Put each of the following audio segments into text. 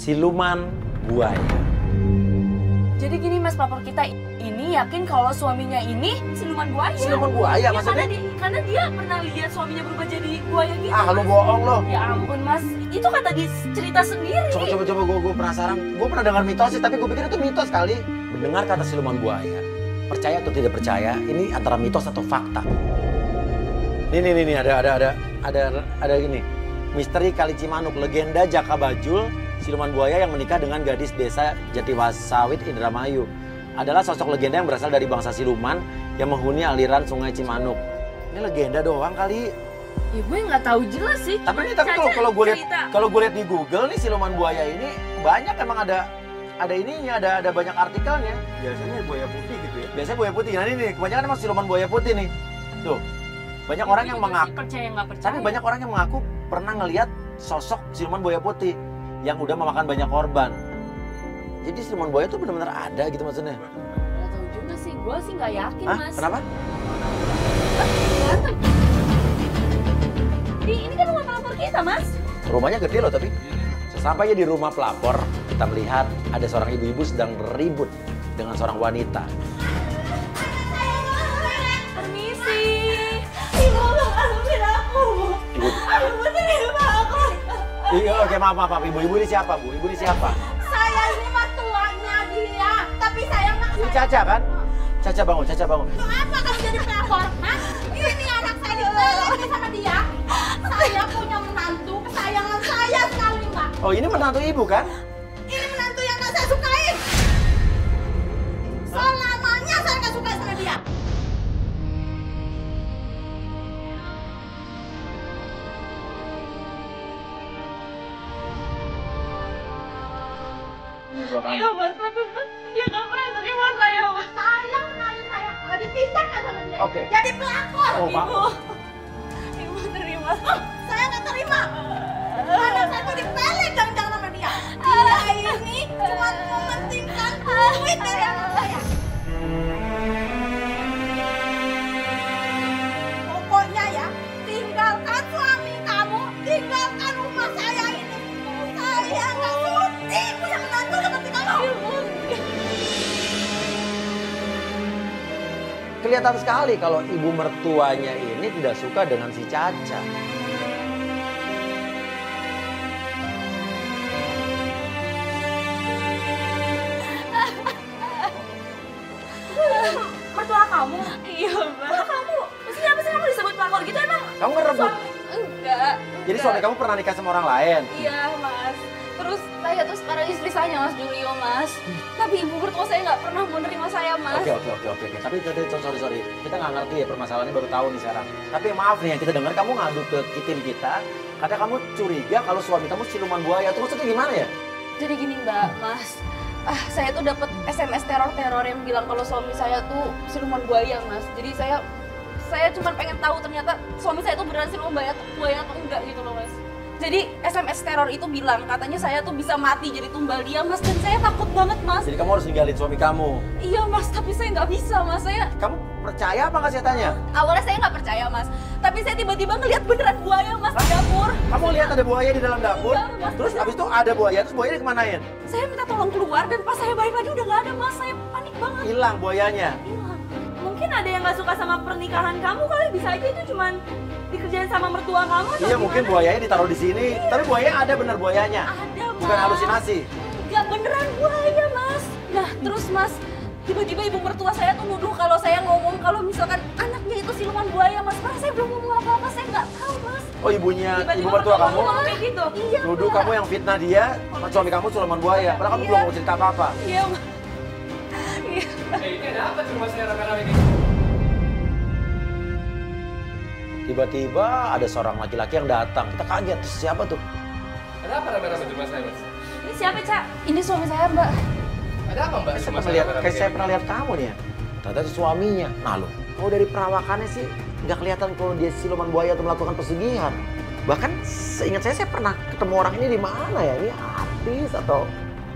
siluman buaya. Jadi gini mas, pelapor kita ini yakin kalau suaminya ini siluman buaya. Siluman buaya Ya, maksudnya? karena dia pernah lihat suaminya berubah jadi buaya gitu. Ah, lu bohong lo. Ya ampun mas, itu kata di cerita sendiri. Coba gue penasaran. Gue pernah dengar mitos sih, tapi gue pikir itu mitos kali. Mendengar kata siluman buaya, percaya atau tidak percaya, ini antara mitos atau fakta. Nih, ada gini. Misteri Kali Cimanuk, legenda Jaka Bajul, siluman buaya yang menikah dengan gadis desa Jatiwasawit Indramayu. Adalah sosok legenda yang berasal dari bangsa siluman yang menghuni aliran sungai Cimanuk. Ini legenda doang kali. Ya gue nggak tahu jelas sih. Tapi Caca kalau gue cerita. lihat di Google nih siluman buaya ini banyak emang ada ininya, ada banyak artikelnya. Biasanya buaya putih gitu ya. Biasanya buaya putih. Nah ini nih, kebanyakan emang siluman buaya putih nih. Tuh. Banyak orang yang mengaku, percaya nggak percaya. tapi banyak orang yang mengaku pernah ngelihat sosok siluman buaya putih yang udah memakan banyak korban. Jadi siluman buaya tuh benar-benar ada gitu maksudnya. Nggak tahu juga sih, gue sih nggak yakin Hah? mas. Kenapa? Ganteng. Ini kan rumah pelapor kita mas. Rumahnya gede loh tapi. Sesampainya di rumah pelapor, kita melihat ada seorang ibu-ibu sedang ribut dengan seorang wanita. Permisi. Ibu maafin aku. Ibu. Ibu terima aku. Iya, oke maaf. Ibu ini siapa, Bu? Ibu ini siapa? Saya ini mertuanya dia, tapi saya nggak. Ini Caca kan? Caca bangun. Apa kamu jadi pelapor? Hah? Ini anak saya dibeli sama dia. Saya punya menantu kesayangan saya sekali, Mbak. Oh ini menantu ibu kan? Ini menantu yang nggak saya sukain. Selamanya saya nggak suka sama dia. Iya mas, tapi dia nggak pernah terima saya mas. Saya menantu saya nggak dipisahkan sama dia. Oke. Jadi pelakor. Oh maaf. Ibu terima. Saya nggak terima. Anak saya tuh dipelek jangan-jangan sama dia. Dia ini cuma mementingkan duit dari anak saya. Pokoknya ya, tinggalkan suami kamu, tinggalkan rumah saya ini. Saya nggak sudi punya menantu seperti kamu. Kelihatan sekali kalau ibu mertuanya ini tidak suka dengan si Caca. Mertua kamu? Iya mbak. Kamu? Maksudnya apa sih kamu disebut pelakor gitu emang? Kamu ngerebut. Enggak. Jadi suami kamu pernah nikah sama orang lain? Iya mas. Terus saya tuh sekarang istri saya mas Julio mas. Tapi ibu mertua saya nggak pernah mau nerima saya mas. Oke. Tapi sorry. Kita nggak ngerti ya permasalahannya, baru tahu nih sekarang. Tapi maaf nih yang kita dengar kamu ngadu ke tim kita. Katanya kamu curiga kalau suami kamu siluman buaya. Itu maksudnya gimana ya? Jadi gini mbak, mas. Saya tuh dapat SMS teror yang bilang kalau suami saya tuh siluman buaya mas. Jadi saya cuma pengen tahu ternyata suami saya tuh beneran siluman buaya atau enggak gitu loh mas. Jadi SMS teror itu bilang katanya saya tuh bisa mati jadi tumbal dia mas, dan saya takut banget mas. Jadi kamu harus ninggalin suami kamu. Iya mas, tapi saya nggak bisa mas. Kamu percaya apa nggak saya tanya? Awalnya saya nggak percaya mas, tapi saya tiba-tiba ngeliat beneran buaya mas di dapur. Kamu lihat ada buaya di dalam dapur? Iya, Mas. Terus abis itu ada buaya, terus buayanya kemanain? Saya minta tolong keluar dan pas saya balik lagi udah nggak ada mas. Saya panik banget. Hilang buayanya. Hilang. Mungkin ada yang nggak suka sama pernikahan kamu kali, bisa aja itu cuman dikerjain sama mertua kamu atau Iya mungkin gimana? buayanya ditaruh di sini, tapi buayanya ada bener buayanya. Ada mas. Bukan halusinasi. Nggak beneran buaya mas. Nah terus mas, tiba-tiba ibu mertua saya tuh nuduh kalau saya ngomong kalau misalkan anaknya itu siluman buaya mas. Karena saya belum ngomong apa-apa, saya nggak tahu mas. Oh ibunya, Tiba-tiba ibu mertua kamu ngomong kayak gitu. Iya nuduh Mbak. kamu yang fitnah dia, suami kamu siluman buaya. Padahal kamu Iya. belum mau cerita apa-apa. Iya mas. Iya. Ini ada apa di rumah saya rame-rame kayak gitu? Tiba-tiba ada seorang laki-laki yang datang. Kita kaget, terus siapa tuh? Ada apa rame-rame di rumah saya, Mas? Ini siapa, Cak? Ini suami saya mbak. Ada apa, Mbak? di rumah saya rame-rame Kayak saya kayak pernah lihat kamu nih ya. Ternyata itu suaminya. Nah loh, kalau dari perawakannya sih nggak kelihatan kalau dia siluman buaya atau melakukan pesugihan. Bahkan seingat saya pernah ketemu orang ini di mana ya? Ini artis atau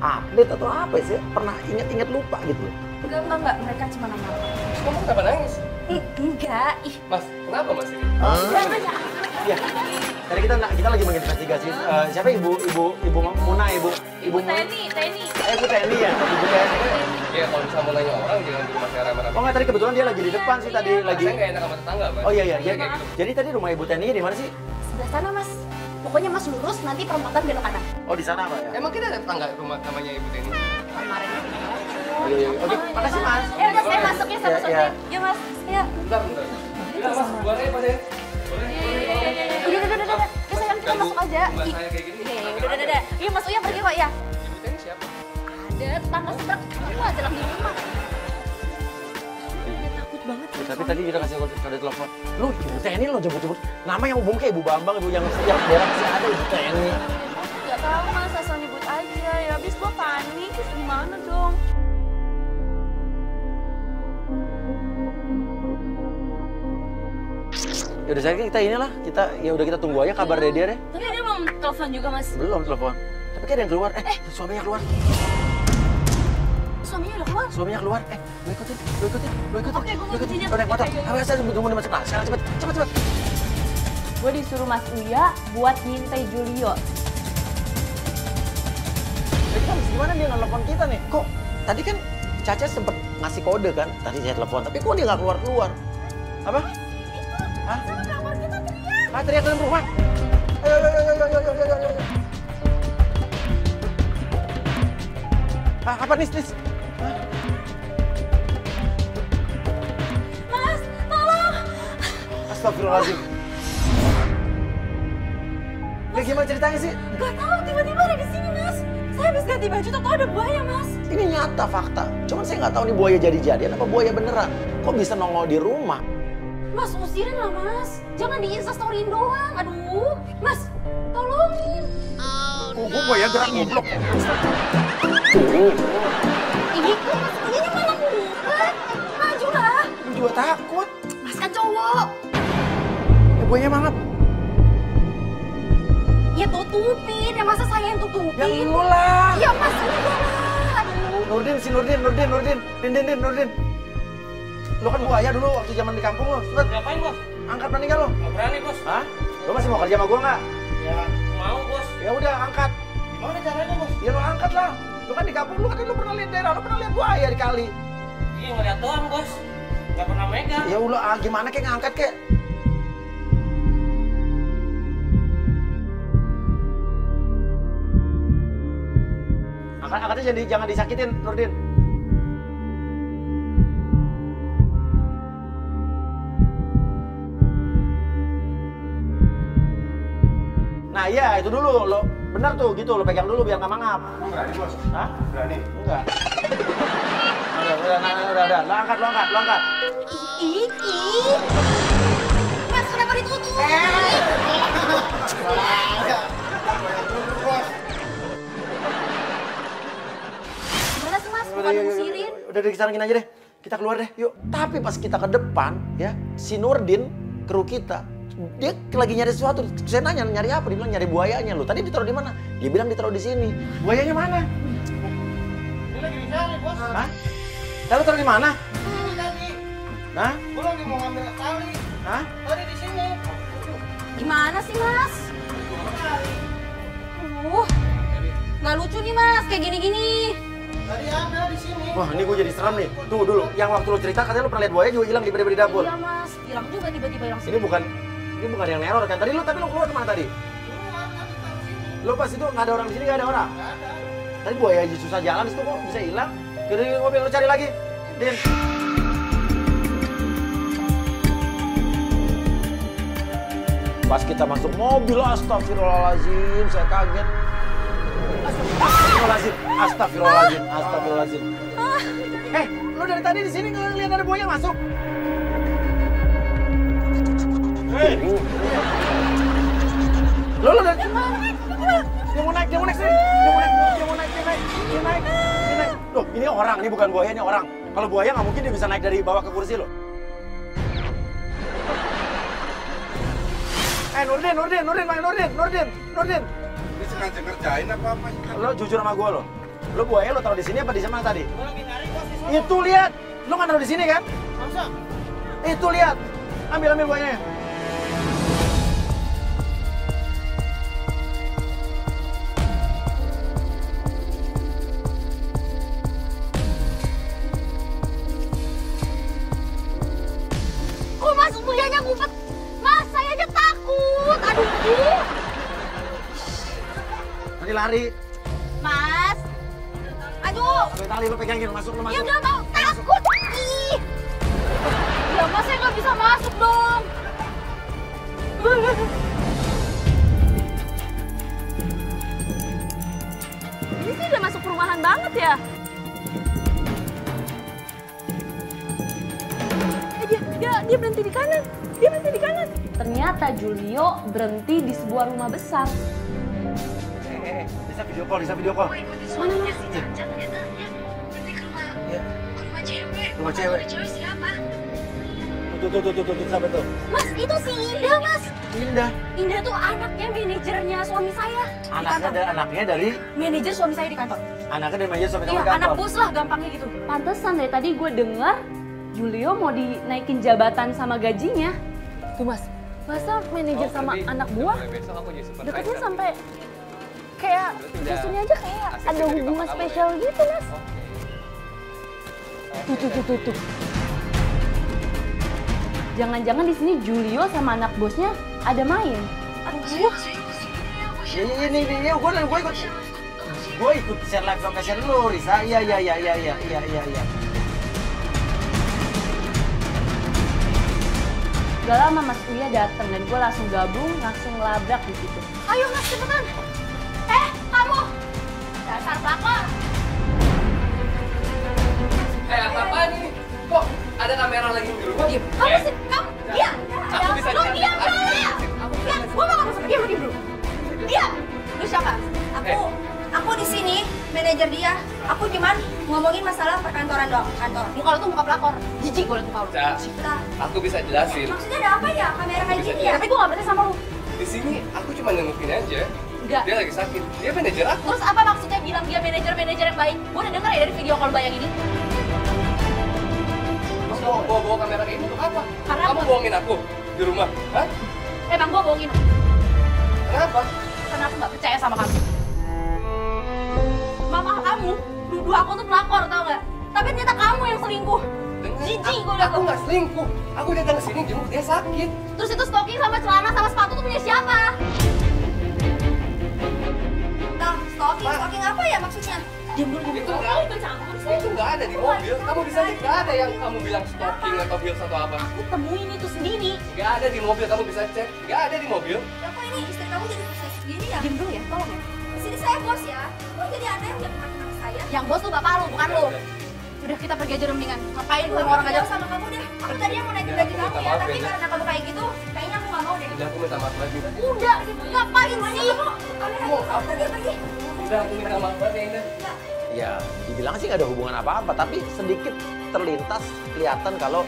atlet atau apa sih? Pernah ingat-ingat lupa gitu. Enggak, mereka cuma nama. gitu? Terus kamu kenapa nangis? Enggak, ih. Mas, kenapa Mas ini? Iya. Tadi kita lagi menginvestigasi siapa ibu Muna, ibu Teni. Ibu Teni ya, ibu Teni. Iya, kalau misalnya mau nanya orang jangan di rumah saya rame-rame. Oh nggak, tadi kebetulan dia lagi di depan sih tadi lagi. Saya nggak enak sama tetangga, Mas. Oh iya. Kayak gitu. Jadi tadi rumah ibu Teni di mana sih? Sebelah sana, Mas. Pokoknya Mas lurus, nanti perempatan belok kanan. Oh di sana Pak ya. Emang kita ada tetangga rumah namanya Ibu Teni? Kemarin. Oh, iya. Oke, makasih Mas. Ya udah, saya masuknya sama Iya, sore. iya. Yuk, Mas. Ya. Bentar. Ya Mas, buat aja Mas ya. Boleh? Udah. Ya sayang, kita masuk aja. Mbak Ih. saya kayak gini. Udah. Yuk, Mas Uya pergi kok ya. Ibu Teni siapa? Ada tetangga seberang. Kamu aja dalam di rumah. Takut banget. Ya, tapi tadi kita kasih kode telepon. Lu ibu Teni lo jemput-jemput. Nama yang umum kayak Ibu Bambang, ibu yang setiap daerah masih ada ibu Teni. Gak tahu Mas, asal nyebut aja. Ya habis gua panik, terus gimana dong? Ya udah saya kita inilah, kita tunggu aja kabar dari dia deh. Tapi dia belum telepon juga Mas. Belum telepon. Tapi kayak ada yang keluar. Suaminya keluar. Suaminya udah keluar. Suaminya keluar. Lu ikutin. Oke, gua ikutin dia. Udah, motor. Ayo, saya tunggu di masuk kelas. Sekarang cepet. Gue disuruh Mas Uya buat ngintai Julio. Jadi kan gimana dia nelfon kita nih? Kok tadi kan Caca sempet ngasih kode kan? Tadi saya telepon, tapi kok dia nggak keluar? Apa? Hah? Teriak dalam rumah. Ayo. Apa nis? Mas, tolong! Astagfirullahaladzim. Ini gimana ceritanya sih? Gak tahu, tiba-tiba ada di sini Mas. Saya habis ganti baju, tau ada buaya Mas. Ini nyata fakta. Cuman saya nggak tahu nih buaya jadi-jadian apa buaya beneran. Kok bisa nongol di rumah? Mas, usirin lah, Mas. Jangan di Instastoryin doang. Aduh. Mas, tolongin. Gue buaya gerak goblok. Ini kok Mas, ini malah ngumpet. Maju lah. Gue juga takut. Mas kan cowok. Buayanya mangap. Ya tutupin. Ya masa saya yang tutupin? Yang lu lah. Ya Mas, udah lah. Aduh. Nurdin. Nurdin. Lo kan buaya dulu waktu zaman di kampung lo. Cepet. Ngapain Bos? Angkat berani nggak lo? Nggak berani Bos. Hah? Lo masih mau kerja sama gua nggak? Ya mau Bos. Ya udah angkat. Gimana caranya Bos? Ya lo angkat lah. Lo kan di kampung, lo pernah lihat daerah, lo pernah lihat buaya di kali. Iya ngeliat doang Bos. Nggak pernah megang. Ya udah, gimana kek ngangkat kek? Angkatnya jangan disakitin, Nurdin. Nah iya, itu dulu lo. Benar tuh, gitu. Lo pegang dulu biar nggak mangap. Berani Bos. Hah? Berani. Enggak. Udah. Lo angkat. Ih. Mas, kenapa ditutup? Gimana sih Mas? Bukan ngusirin. Udah sekarang gini aja deh. Kita keluar deh, yuk. Tapi pas kita ke depan, ya, si Nurdin, kru kita, dia lagi nyari sesuatu. Saya nanya, nyari apa? Dia bilang nyari buayanya lo. Tadi ditaruh di mana? Dia bilang ditaruh di sini. Buayanya mana? Ini lagi dicari Bos. Hah? Lalu taruh di mana? Tadi. Hah? Gue lagi mau ngambil tali. Hah? Tadi di sini. Gimana sih Mas? Nggak lucu nih Mas, kayak gini-gini. Tadi ada di sini. Wah, ini gue jadi serem nih. Tunggu dulu. Yang waktu lo cerita katanya lo pernah lihat buaya juga hilang di dapur. Iya Mas, hilang juga tiba-tiba hilang. Ini bukan yang neror kan? Tapi lo keluar kemana tadi? Lo pas itu nggak ada orang di sini, nggak ada orang? Nggak ada. Tadi buaya aja susah jalan, itu kok bisa hilang? Yaudah di mobil, lo cari lagi. Din. Pas kita masuk mobil, astagfirullahaladzim, saya kaget. Astagfirullahaladzim. Lo dari tadi di sini nggak lihat ada buaya masuk? Lo dari dia mau naik sini. Dia naik. Loh, ini orang, ini bukan buaya, ini orang. Kalau buaya nggak mungkin dia bisa naik dari bawah ke kursi lo. Nurdin. Ini sengaja ngerjain apa? Lo jujur sama gue lo. Lo buaya lo taruh di sini apa di sana tadi? Gue lagi nyari Bos di sana. Itu lihat. Lo nggak taruh di sini kan? Masa? Itu lihat. Ambil buahnya. Kok Mas buahnya ngumpet? Mas, saya aja takut. Aduh. Nanti lari. Mas. Aduh. Sampai tali lu pegangin, masuk. Ya nggak mau, takut. Ih. Ya Mas, saya nggak bisa masuk dong. Ini sih udah masuk perumahan banget ya. Dia berhenti di kanan. Ternyata Julio berhenti di sebuah rumah besar. Bisa video call. Mana Mas? Rumah cewek. Tuh, sampai tuh. Mas, itu si Indah, Mas. Indah. Indah tuh anaknya manajernya suami saya. Anaknya dari Manajer suami saya di kantor. anaknya dari manajer suami kamu Iya, di kantor. anak bos lah gampangnya gitu. Pantesan dari tadi gue denger Julio mau dinaikin jabatan sama gajinya. Tuh Mas, masa manajer sama anak buah deketnya sampai kayak maksudnya aja kayak ada hubungan spesial gitu Mas. Tuh. Jangan-jangan di sini Julio sama anak bosnya ada main. Aduh, Iya, gue ikut share live location lu, Risa. Iya. Gak lama Mas Uya datang dan gue langsung gabung, langsung labrak di situ. ayo Mas cepetan. Kamu. Dasar pelakor. Apaan ini? Kok ada kamera lagi di rumah? Kamu sih, kamu. Diam. Aku bisa Lu diam dulu ya. Diam, gua mau ngomong sama dia, lu diam dulu. Diam. Lu siapa? Aku di sini manajer dia. Aku cuman ngomongin masalah perkantoran doang, kantor. Muka lu tuh muka pelakor. Jijik gua liat muka lu. Nah, Aku bisa jelasin. maksudnya ada apa ya kamera kayak gini ya? Tapi gua gak berani sama lu. Di sini aku cuma nengokin aja. Enggak. Dia lagi sakit. Dia manajer aku. Terus apa maksudnya bilang dia manajer yang baik? Gua udah denger ya dari video call bayang ini. Terus mau bawa kamera ini untuk apa? Karena Kamu bohongin aku di rumah? Hah? Emang gua bohongin. Kenapa? Karena aku gak percaya sama kamu. Mama kamu nuduh aku tuh pelakor, tau gak? Tapi ternyata kamu yang selingkuh. Jijik gua liat Aku lu. nggak selingkuh. Aku datang ke sini jenguk dia sakit. Terus itu stocking sama celana sama sepatu tuh punya siapa? Nah, stalking apa ya maksudnya? Diam dulu. Itu nggak ada di mobil. Kamu bisa lihat nggak ada yang kamu bilang stalking atau heels atau apa. Aku temuin itu sendiri. Nggak ada di mobil. Kamu bisa cek. Nggak ada di mobil. Ya kok ini istri kamu jadi sukses gini ya? Diam dulu ya, tolong ya. Di sini saya bos ya. Kok jadi ada yang udah kenal saya? Yang bos tuh bapak lu, bukan lu. Udah kita pergi aja mendingan. Ngapain Aku ketemu orang aja? sama kamu deh. Aku tadi yang mau naikin gaji kamu ya, tapi karena kamu kayak gitu, kayaknya aku nggak mau deh. Udah aku minta maaf lagi. Udah, ngapain sih? Pergi. Udah aku minta maaf lagi Indah. Ya, dibilang sih nggak ada hubungan apa-apa, tapi sedikit terlintas kelihatan kalau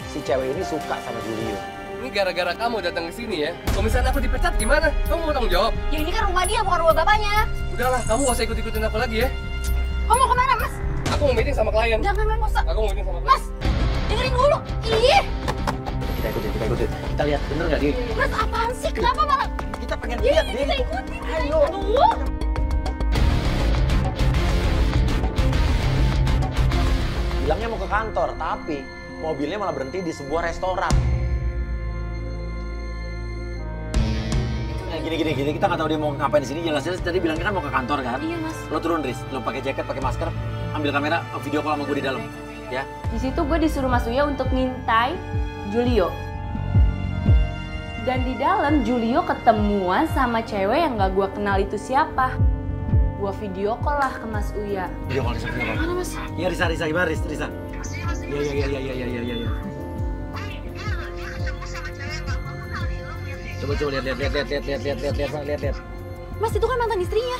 si cewek ini suka sama Julio. Ini gara-gara kamu datang ke sini ya. Kalau misalnya aku dipecat gimana? Kamu mau tanggung jawab? Ya ini kan rumah dia, bukan rumah bapaknya. Udahlah, kamu gak usah ikut-ikutin aku lagi ya. Kamu mau kemana, Mas? Aku mau meeting sama klien. Jangan, nggak usah. Aku mau meeting sama klien. Mas, dengerin dulu. Ih, Kita ikutin. Kita lihat bener nggak dia? Mas apaan sih? Kenapa malah? Kita pengen Iya, lihat kita dia. ikutin. Ayo. Aduh. Bilangnya mau ke kantor, tapi mobilnya malah berhenti di sebuah restoran. Gini, kita nggak tahu dia mau ngapain di sini. Jelas-jelas tadi bilangnya kan mau ke kantor kan? Iya, Mas. Lo turun, Riz. Lo pakai jaket, pakai masker, ambil kamera, video call sama gue di dalam. Ya. Di situ gue disuruh Mas Uya untuk ngintai Julio. Dan di dalam Julio ketemuan sama cewek yang gak gue kenal itu siapa. Gue video call lah ke Mas Uya. Video call, video call. Mana, Mas? Iya, Risa, gimana Risa? Iya. Coba lihat. Mas, itu kan mantan istrinya.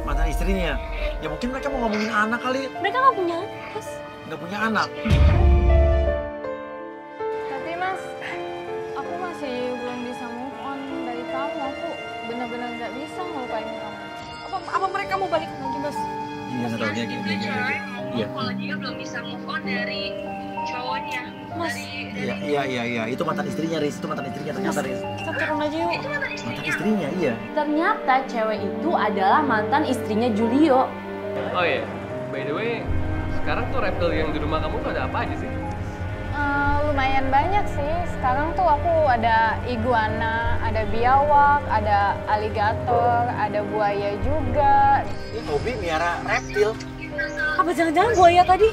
Mantan istrinya. Ya mungkin mereka mau ngomongin anak kali. Mereka nggak punya anak, Mas. Nggak punya anak. Tapi Mas, aku masih belum bisa move on dari kamu. Aku benar-benar nggak bisa ngelupain kamu. Apa mereka mau balik lagi, Mas? Iya, nggak tahu dia gini. Iya. Kalau dia belum bisa move on dari cowoknya. Iya. Itu mantan istrinya, Riz. Itu mantan istrinya ternyata, Riz. Kita turun aja yuk. Mantan istrinya, iya. Ternyata cewek itu adalah mantan istrinya Julio. Oh iya, by the way, sekarang tuh reptil yang di rumah kamu tuh ada apa aja sih? Lumayan banyak sih. Sekarang tuh aku ada iguana, ada biawak, ada aligator, ada buaya juga. Ini hobi miara reptil. Apa jangan-jangan buaya tadi?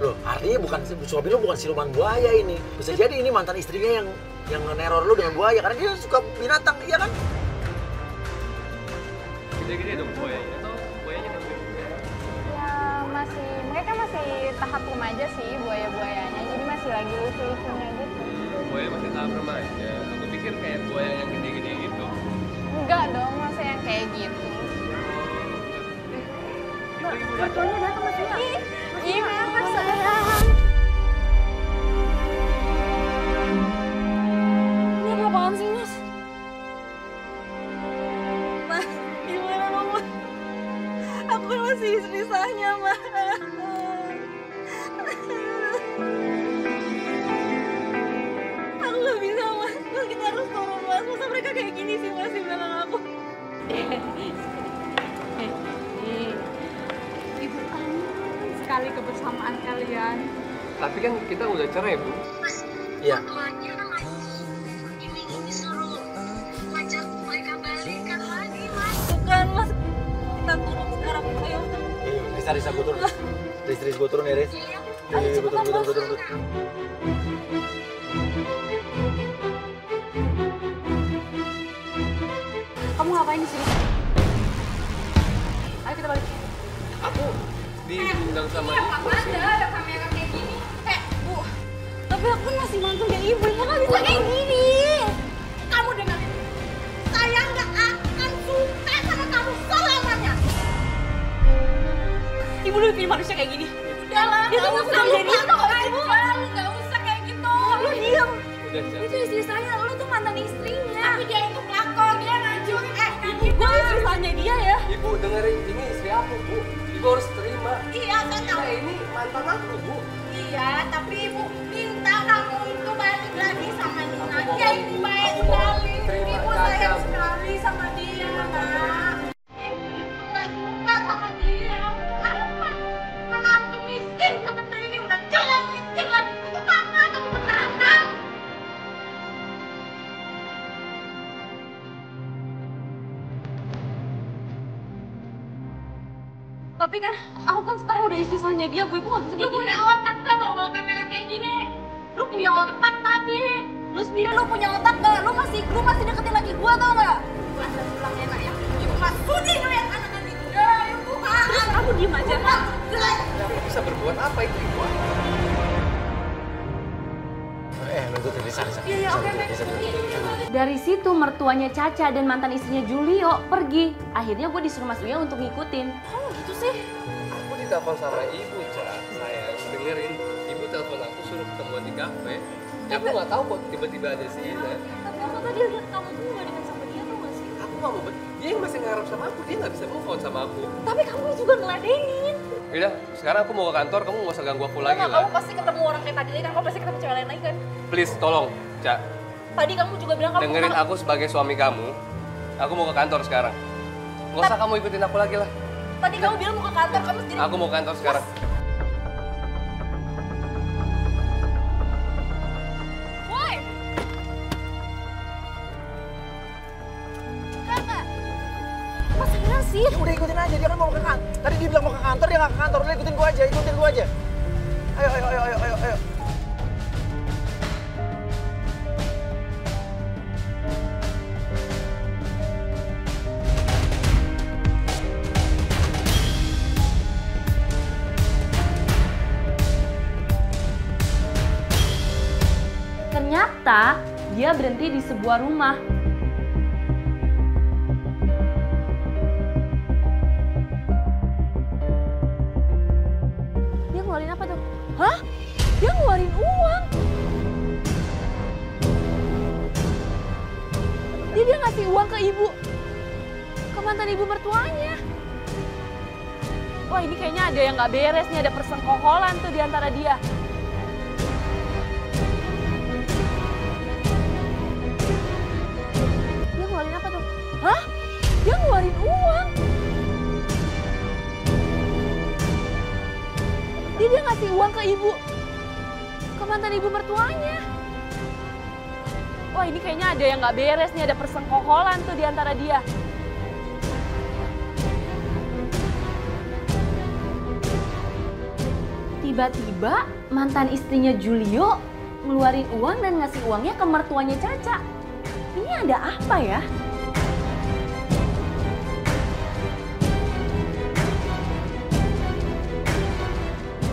Loh, artinya bukan suami lu bukan siluman buaya ini. Bisa jadi ini mantan istrinya yang nge-neror lu dengan buaya karena dia suka binatang, iya kan? Gede-gede dong buayanya atau buayanya kecil? Ya mereka masih tahap remaja sih buaya-buayanya, jadi masih lagi lucu-lucunya gitu. Buaya masih tahap remaja. Aku pikir kayak buaya yang gede-gede gitu. Enggak dong, masa yang kayak gitu. Mertuanya datang maksudnya. Iya, kenapa sayang? Ini apa apaan sih, Mas? Mas, gimana dong, Mas? Aku kan masih istri sahnya, Mas. Aku gak bisa, Mas. Mas, kita harus turun, Mas. Masa mereka kayak gini sih, Mas, di belakang aku? Ibu kangen sekali kebersamaan kalian. Tapi kan kita udah cerai, Bu. Iya. Bukan, Mas. Kita turun sekarang, ayo. Iya, Risa gue turun. Riz, gue turun ya, Riz. Iya, gue turun. Kamu ngapain di sini? Ayo kita balik. Aku diundang sama Ibu sih. Ada kamera kayak gini. Bu. Tapi aku kan masih mantu dari ibu. Ibu gak bisa kayak gini. Kamu dengerin. Saya gak akan suka sama kamu selamanya. Ibu udah bikin manusia kayak gini. Udahlah, Dia tuh gak usah nggak lu jadi patok aja. Lu gak usah kayak gitu. Lu diem. Udah, Ca. Itu istri saya, lu tuh mantan istrinya. Tapi dia itu pelakor, dia ngajurin. Gue istri sahnya dia ya. Ibu dengerin, ini istri aku, Bu. Ibu harus terima. Iya, saya tahu. Nah, ini mantan aku, Bu. Iya, tapi ibu minta kamu itu balik lagi sama Nina. Dia itu baik Aku mau sekali. terima Ibu Caca, sayang Bu. sekali sama dia, nak. Ibu itu gak suka sama dia. Apa? Menantu miskin seperti ini udah jelas miskin lagi. Suka nggak kamu menantang? Tapi kan aku kan sekarang udah istri sahnya dia, gue gak bisa Lu punya otak gak kalau bawa kamera kayak gini? Lu punya otak tadi. Lu sendiri lu punya otak gak? Lu masih deketin lagi gua tau gak? Gua ada pulang enak ya. Ibu gak sudi ngeliat anak itu. Ya, ibu gak. Terus kamu diem aja. Jelek. Aku bisa berbuat apa itu, Ibu? Lu ikutin Risa. Iya, oke. Dari situ mertuanya Caca dan mantan istrinya Julio pergi. Akhirnya gue disuruh Mas Uya untuk ngikutin. Oh gitu sih. Aku ditelepon sama Ibu, Ca. Sayang, dengerin. Ibu telepon aku suruh ketemuan di kafe. Ya, aku nggak tahu kok tiba-tiba ada si Ina. Tapi aku tadi lihat kamu tuh gak deket sama dia tuh gak sih? Aku nggak mau, dia yang masih ngarep sama aku. Dia nggak bisa move on sama aku. Tapi kamu juga ngeladenin. Yaudah, sekarang aku mau ke kantor. Kamu nggak usah ganggu aku lagi Kamu lah. pasti ketemu orang kayak tadi kan? Kamu pasti ketemu cewek lain lagi kan? Please, tolong, Ca. Tadi kamu juga bilang kamu Dengerin aku sebagai suami kamu. Aku mau ke kantor sekarang. Nggak usah kamu ikutin aku lagi lah. Tadi kamu bilang mau ke kantor, kamu sendiri. Aku mau ke kantor sekarang. Woi! Kakak! Masa bener sih? Ya udah ikutin aja, dia kan mau ke kantor. Tadi dia bilang mau ke kantor, dia nggak ke kantor. Udah ikutin gua aja. Ayo. Ternyata dia berhenti di sebuah rumah. Dia ngeluarin apa tuh? Hah? Dia ngeluarin uang? Dia ngasih uang ke ibu. Ke mantan ibu mertuanya. Wah ini kayaknya ada yang nggak beres nih, ada persekongkolan tuh di antara dia. Dia ngeluarin apa tuh? Hah? Dia ngeluarin uang? Dia ngasih uang ke ibu, ke mantan ibu mertuanya. Wah ini kayaknya ada yang nggak beres nih, ada persekongkolan tuh di antara dia. Tiba-tiba mantan istrinya Julio ngeluarin uang dan ngasih uangnya ke mertuanya Caca. Ini ada apa ya?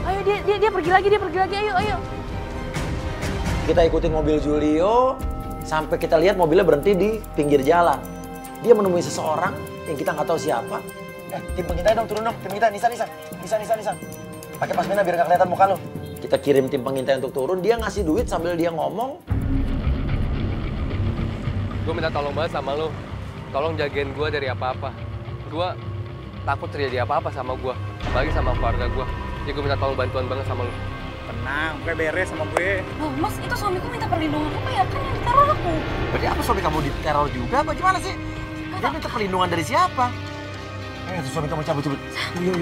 Ayo dia pergi lagi, ayo. Kita ikutin mobil Julio sampai kita lihat mobilnya berhenti di pinggir jalan. Dia menemui seseorang yang kita nggak tahu siapa. Tim pengintai dong, turun dong. Tim pengintai, Nisa. Pakai pasmina biar nggak kelihatan muka lo. Kita kirim tim pengintai untuk turun, dia ngasih duit sambil dia ngomong. Gue minta tolong banget sama lo. Tolong jagain gue dari apa-apa. Gue takut terjadi apa-apa sama gue. Apalagi sama keluarga gue. Jadi gue minta tolong bantuan banget sama lo. Tenang, gue beres sama gue. Oh, Mas, itu suamiku minta perlindungan apa ya? Kan yang diteror aku. Berarti apa suami kamu diteror juga? Apa gimana sih? Dia minta perlindungan dari siapa? Suami kamu cabut. Ayo.